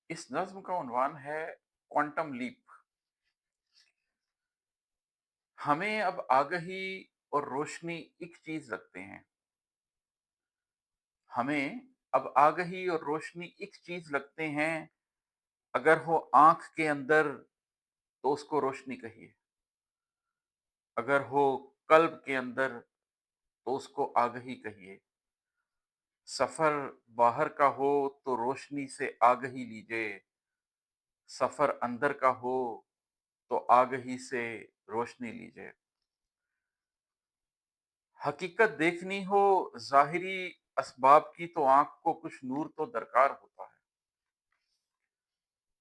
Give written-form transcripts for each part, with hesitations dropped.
इस नज़्म का उन्वान है क्वांटम लीप। हमें अब आगही और रोशनी एक चीज़ लगते हैं। हमें अब आगही और रोशनी एक चीज़ लगते हैं, अगर हो आँख के अंदर तो उसको रोशनी कहिए, अगर हो कल्ब के अंदर तो उसको आगही कहिए। सफ़र बाहर का हो तो रोशनी से आगही लीजिए, सफ़र अंदर का हो तो आगही से रोशनी लीजिए। हकीकत देखनी हो ज़ाहिरी असबाब की तो आँख को कुछ नूर तो दरकार होता है।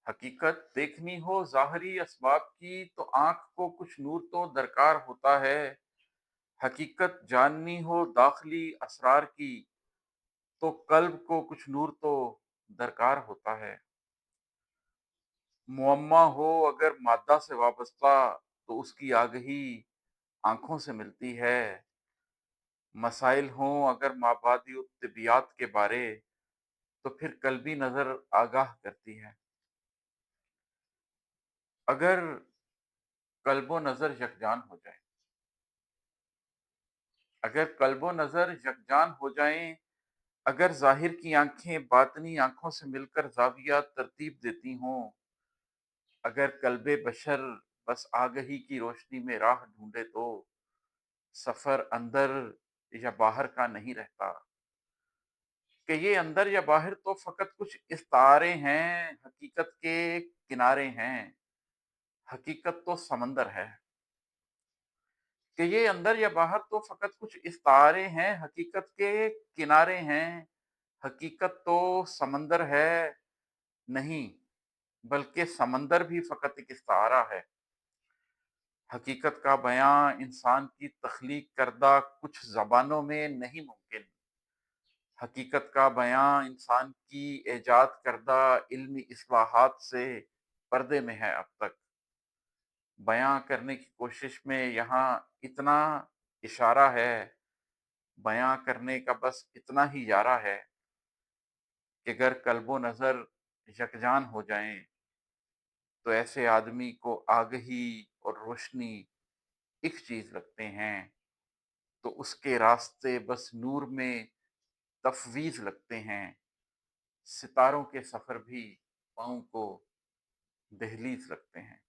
हकीकत देखनी हो ज़ाहिरी असबाब की तो आँख को कुछ नूर तो दरकार होता है। हकीकत जाननी हो दाख़िली असरार की तो क़ल्ब को कुछ नूर तो दरकार होता है। मुअम्मा हो अगर मादा से वाबस्ता तो उसकी आगही आँखों से मिलती है। मसाइल हों अगर माबादी तिबियात के बारे तो फिर कल्बी नज़र आगाह करती है। अगर कल्बो नज़र यकजान हो जाए, अगर कल्बो नज़र यकजान हो जाएँ, अगर ज़ाहिर की आँखें बातिनी आँखों से मिलकर ज़ाविया तरतीब देती हों, अगर कल्बे बशर बस आगही की रोशनी में राह ढूँढे तो सफ़र अंदर या बाहर का नहीं रहता, कि ये अंदर या बाहर तो फ़कत कुछ इस्तारे हैं, हकीकत के किनारे हैं, हकीकत तो समंदर है। कि ये अंदर या बाहर तो फ़कत कुछ इस्तारे हैं, हकीकत के किनारे हैं, हकीकत तो समंदर है नहीं, बल्कि समंदर भी फ़कत एक इस्तारा है। हकीकत का बयाँ इंसान की तख्लीक करदा कुछ ज़बानों में नहीं मुमकिन। हकीकत का बयाँ इंसान की इजाद करदा इल्मी इस्लाहात से पर्दे में है अब तक। बयाँ करने की कोशिश में यहाँ इतना इशारा है, बयाँ करने का बस इतना ही यारा है कि अगर कल्बो नज़र यकजान हो जाएँ, तो ऐसे आदमी को आगही और रोशनी एक चीज़ लगते हैं, तो उसके रास्ते बस नूर में तफ़वीज़ लगते हैं, सितारों के सफ़र भी पाँव को दहलीज़ लगते हैं।